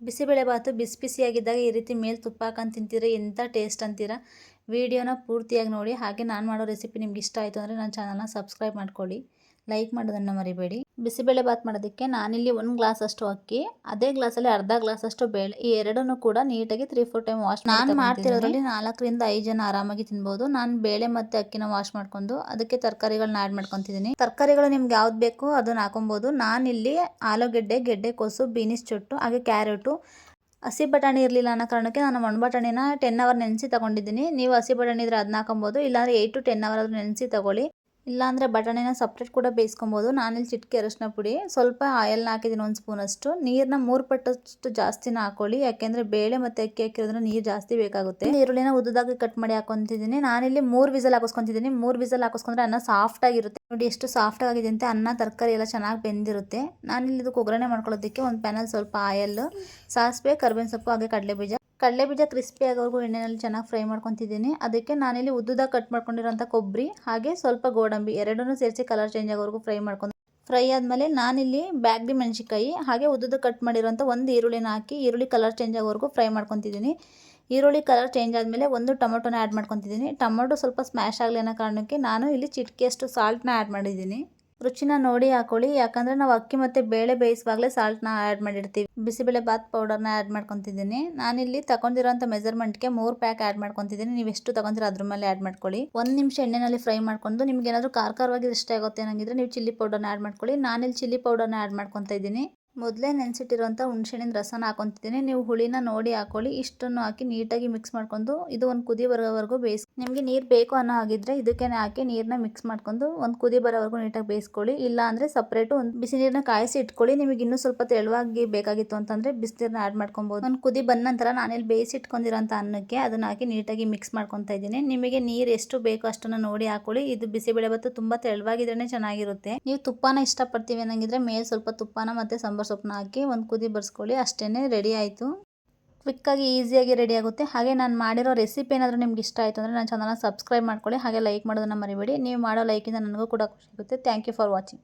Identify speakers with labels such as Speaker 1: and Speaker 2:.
Speaker 1: ಬಿಸಿಬೇಳೆಬಾತು ಬಿಸಿ ಬಿಸಿಯಾಗಿದ್ದಾಗ ಈ ರೀತಿ ಮೇಲೆ ತುಪ್ಪ ಹಾಕೊಂಡು ತಿಂತಿದ್ರೆ ಎಂಥ ಟೇಸ್ಟ್ ಅಂತೀರಾ. ವಿಡಿಯೋನ ಪೂರ್ತಿಯಾಗಿ ನೋಡಿ. ಹಾಗೆ ನಾನು ಮಾಡೋ ರೆಸಿಪಿ ನಿಮ್ಗೆ ಇಷ್ಟ ಆಯಿತು ಅಂದರೆ ನನ್ನ ಚಾನಲ್ನ ಸಬ್ಸ್ಕ್ರೈಬ್ ಮಾಡ್ಕೊಳ್ಳಿ, ಲೈಕ್ ಮಾಡೋದನ್ನು ಮರಿಬೇಡಿ. ಬಿಸಿಬೇಳೆಬಾತು ಮಾಡೋದಕ್ಕೆ ನಾನಿಲ್ಲಿ 1 ಗ್ಲಾಸ್ ಅಷ್ಟು ಅಕ್ಕಿ, ಅದೇ ಗ್ಲಾಸಲ್ಲಿ ಅರ್ಧ ಗ್ಲಾಸ್ ಅಷ್ಟು ಬೇಳೆ, ಈ ಎರಡನ್ನೂ ಕೂಡ ನೀಟಾಗಿ 3-4 ಟೈಮ್ ವಾಶ್ ಮಾಡಿ. ನಾನು ಮಾಡ್ತಿರೋದ್ರಲ್ಲಿ 4ರಿಂದ 5 ಜನ ಆರಾಮಾಗಿ ತಿನ್ಬೋದು. ನಾನು ಬೇಳೆ ಮತ್ತು ಅಕ್ಕಿನ ವಾಶ್ ಮಾಡ್ಕೊಂಡು ಅದಕ್ಕೆ ತರಕಾರಿಗಳನ್ನ ಆ್ಯಡ್ ಮಾಡ್ಕೊತಿದ್ದೀನಿ. ತರಕಾರಿಗಳು ನಿಮ್ಗೆ ಯಾವ್ದು ಬೇಕು ಅದನ್ನು ಹಾಕೊಬೋದು. ನಾನಿಲ್ಲಿ ಆಲೂಗೆಡ್ಡೆ, ಗೆಡ್ಡೆಕೋಸು, ಬೀನಿಸ್ ಚೊಟ್ಟು, ಹಾಗೆ ಕ್ಯಾರೆಟು, ಹಸಿ ಬಟಾಣಿ ಇರಲಿಲ್ಲ ಅನ್ನೋ ಕಾರಣಕ್ಕೆ ನಾನು ಒಣ ಬಟಾಣಿನ 10 ಅವರ್ ನೆನೆಸಿ ತೊಗೊಂಡಿದ್ದೀನಿ. ನೀವು ಹಸಿ ಬಟಾಣಿ ಇದ್ರೆ ಅದನ್ನ ಹಾಕೊಬೋದು, ಇಲ್ಲಾಂದರೆ 8 to 10 ಅವರ್ ಆದರೂ ನೆನೆಸಿ ತೊಗೊಳ್ಳಿ. ಇಲ್ಲಾಂದರೆ ಬಟಾಣಿನ ಸಪ್ರೇಟ್ ಕೂಡ ಬೇಯಿಸ್ಕೊಬೋದು. ನಾನಿಲ್ಲಿ ಚಿಟಿಕೆ ಅರಿಶಿನ ಪುಡಿ, ಸ್ವಲ್ಪ ಆಯಿಲ್ನ ಹಾಕಿದ್ದೀನಿ 1 ಸ್ಪೂನಷ್ಟು. ನೀರನ್ನ 3 ಪಟ್ಟಷ್ಟು ಜಾಸ್ತಿನ ಹಾಕೊಳ್ಳಿ, ಯಾಕೆಂದರೆ ಬೇಳೆ ಮತ್ತು ಅಕ್ಕಿ ಹಾಕಿರೋದ್ರಿಂದ ನೀರು ಜಾಸ್ತಿ ಬೇಕಾಗುತ್ತೆ. ಈರುಳ್ಳಿನ ಉದ್ದದಾಗಿ ಕಟ್ ಮಾಡಿ ಹಾಕೊತಿದ್ದೀನಿ. ನಾನಿಲ್ಲಿ 3 ವಿಸಲ್ ಹಾಕಿಸ್ಕೊತಿದ್ದೀನಿ. 3 ವಿಸಲ್ ಹಾಕಿಸ್ಕೊಂಡ್ರೆ ಅನ್ನ ಸಾಫ್ಟಾಗಿರುತ್ತೆ. ನೋಡಿ ಎಷ್ಟು ಸಾಫ್ಟಾಗಿ ಆಗಿದೆ ಅಂತ. ಅನ್ನ ತರಕಾರಿ ಎಲ್ಲ ಚೆನ್ನಾಗಿ ಬೆಂದಿರುತ್ತೆ. ನಾನಿಲ್ಲಿ ಇದಕ್ಕೆ ಒಗ್ಗರಣೆ ಮಾಡ್ಕೊಳ್ಳೋದಕ್ಕೆ ಒಂದು ಪ್ಯಾನಲ್ಲಿ ಸ್ವಲ್ಪ ಆಯಿಲ್, ಸಾಸಿವೆ, ಕರಿಬೇವಿನ ಸೊಪ್ಪು, ಹಾಗೆ ಕಡಲೆಬೀಜ ಕ್ರಿಸ್ಪಿ ಆಗೋವರೆಗೂ ಎಣ್ಣೆಯಲ್ಲಿ ಚೆನ್ನಾಗಿ ಫ್ರೈ ಮಾಡ್ಕೊತಿದ್ದೀನಿ. ಅದಕ್ಕೆ ನಾನಿಲ್ಲಿ ಉದ್ದುದಾಗಿ ಕಟ್ ಮಾಡ್ಕೊಂಡಿರೋಂಥ ಕೊಬ್ಬರಿ ಹಾಗೆ ಸ್ವಲ್ಪ ಗೋಡಂಬಿ ಎರಡನ್ನೂ ಸೇರಿಸಿ ಕಲರ್ ಚೇಂಜ್ ಆಗೋವರೆಗೂ ಫ್ರೈ ಆದಮೇಲೆ ನಾನಿಲ್ಲಿ ಬ್ಯಾಡಗಿ ಮೆಣಸಿನ್ಕಾಯಿ ಹಾಗೆ ಉದ್ದುದಾಗಿ ಕಟ್ ಮಾಡಿರೋಂಥ 1 ಈರುಳ್ಳಿನ ಹಾಕಿ ಈರುಳ್ಳಿ ಕಲರ್ ಚೇಂಜ್ ಆಗೋವರೆಗೂ ಫ್ರೈ ಮಾಡ್ಕೊತಿದ್ದೀನಿ. ಈರುಳ್ಳಿ ಕಲರ್ ಚೇಂಜ್ ಆದಮೇಲೆ 1 ಟೊಮೊಟೊನ ಆ್ಯಡ್ ಮಾಡ್ಕೊತಿದ್ದೀನಿ. ಟೊಮೊಟೊ ಸ್ವಲ್ಪ ಸ್ಮ್ಯಾಶ್ ಆಗಲಿ ಅನ್ನೋ ಕಾರಣಕ್ಕೆ ನಾನು ಇಲ್ಲಿ ಚಿಟಿಕೆಯಷ್ಟು ಸಾಲ್ಟ್ನ ಆ್ಯಡ್ ಮಾಡಿದ್ದೀನಿ. ರುಚಿನ ನೋಡಿ ಹಾಕೊಳ್ಳಿ, ಯಾಕಂದರೆ ನಾವು ಅಕ್ಕಿ ಮತ್ತು ಬೇಳೆ ಬೇಯಿಸುವಾಗಲೇ ಸಾಲ್ಟ್ನ ಆ್ಯಡ್ ಮಾಡಿರ್ತೀವಿ. ಬಿಸಿಬೇಳೆಬಾತ್ ಪೌಡರ್ನ ಆ್ಯಡ್ ಮಾಡ್ಕೊತಿದ್ದೀನಿ. ನಾನಿಲ್ಲಿ ತಗೊಂಡಿರೋಂಥ ಮೆಜರ್ಮೆಂಟ್ಗೆ 3 ಪ್ಯಾಕ್ ಆ್ಯಡ್ ಮಾಡ್ಕೊತಿದ್ದೀನಿ. ನೀವು ಎಷ್ಟು ತಗೊಂತೀರೋ ಅದ್ರ ಮೇಲೆ ಆ್ಯಡ್ ಮಾಡ್ಕೊಳ್ಳಿ. 1 ನಿಮಿಷ ಎಣ್ಣೆಯಲ್ಲಿ ಫ್ರೈ ಮಾಡ್ಕೊಂಡು ನಿಮ್ಗೆ ಏನಾದರೂ ಖಾರವಾಗಿ ಇಷ್ಟ ಆಗುತ್ತೆ ಅನ್ನಂಗಿದ್ರೆ ನೀವು ಚಿಲ್ಲಿ ಪೌಡರ್ನ ಆ್ಯಡ್ ಮಾಡ್ಕೊಳ್ಳಿ. ನಾನಿಲ್ಲಿ ಚಿಲ್ಲಿ ಪೌಡರ್ನ ಆ್ಯಡ್ ಮಾಡ್ಕೊತಾ ಇದ್ದೀನಿ. ಮೊದಲೇ ನೆನೆಸಿಟ್ಟಿರೋಂಥ ಹುಣಸೆಹಣ್ಣಿನ ರಸನ ಹಾಕೊತಿದ್ದೀನಿ. ನೀವು ಹುಳಿನ ನೋಡಿ ಹಾಕೊಳ್ಳಿ. ಇಷ್ಟನ್ನು ಹಾಕಿ ನೀಟಾಗಿ ಮಿಕ್ಸ್ ಮಾಡ್ಕೊಂಡು ಇದು ಒಂದು ಕುದಿ ಬರೋವರೆಗೂ ನಿಮಗೆ ನೀರು ಬೇಕು ಅನ್ನೋ ಹಾಗಿದ್ರೆ ಇದಕ್ಕೆ ಹಾಕಿ ನೀರನ್ನ ಮಿಕ್ಸ್ ಮಾಡ್ಕೊಂಡು ಒಂದು ಕುದಿ ಬರೋವರೆಗೂ ನೀಟಾಗಿ ಬೇಯಿಸ್ಕೊಳ್ಳಿ. ಇಲ್ಲ ಅಂದರೆ ಸಪ್ರೇಟು ಒಂದು ಬಿಸಿ ನೀರನ್ನ ಕಾಯಿಸಿ ಇಟ್ಕೊಳ್ಳಿ. ನಿಮಗೆ ಇನ್ನೂ ಸ್ವಲ್ಪ ತೆಳುವಾಗಿ ಬೇಕಾಗಿತ್ತು ಅಂತಂದರೆ ಬಿಸಿನೀರನ್ನ ಆ್ಯಡ್ ಮಾಡ್ಕೊಬೋದು. ಒಂದು ಕುದಿ ಬಂದ ನಂತರ ನಾನಿಲ್ಲಿ ಬೇಯಿಸಿಟ್ಕೊಂಡಿರೋಂಥ ಅನ್ನಕ್ಕೆ ಅದನ್ನು ಹಾಕಿ ನೀಟಾಗಿ ಮಿಕ್ಸ್ ಮಾಡ್ಕೊತಾ ಇದ್ದೀನಿ. ನಿಮಗೆ ನೀರು ಎಷ್ಟು ಬೇಕೋ ಅಷ್ಟನ್ನು ನೋಡಿ ಹಾಕೊಳ್ಳಿ. ಇದು ಬಿಸಿಬೇಳೆಬಾತು ತುಂಬ ತೆಳುವಾಗಿದ್ರೇ ಚೆನ್ನಾಗಿರುತ್ತೆ. ನೀವು ತುಪ್ಪನ ಇಷ್ಟಪಡ್ತೀವಿ ಅನ್ನಂಗಿದ್ರೆ ಮೇಲೆ ಸ್ವಲ್ಪ ತುಪ್ಪನ ಮತ್ತು ಸಾಂಬಾರು ಸೊಪ್ಪನ್ನ ಹಾಕಿ ಒಂದು ಕುದಿ ಬರ್ಸ್ಕೊಳ್ಳಿ. ಅಷ್ಟೇ, ರೆಡಿ ಆಯಿತು. ಕ್ವಿಕ್ಕಾಗಿ ಈಸಿಯಾಗಿ ರೆಡಿ ಆಗುತ್ತೆ. ಹಾಗೆ ನಾನು ಮಾಡಿರೋ ರೆಸಿಪಿ ಏನಾದರೂ ನಿಮ್ಗೆ ಇಷ್ಟ ಆಯಿತು ಅಂದರೆ ನನ್ನ ಚಾನಲ್ನ ಸಬ್ಸ್ಕ್ರೈಬ್ ಮಾಡ್ಕೊಳ್ಳಿ, ಹಾಗೆ ಲೈಕ್ ಮಾಡೋದನ್ನು ಮರಿಬೇಡಿ. ನೀವು ಮಾಡೋ ಲೈಕಿಂದ ನನಗೂ ಕೂಡ ಖುಷಿ ಆಗುತ್ತೆ. Thank you for watching.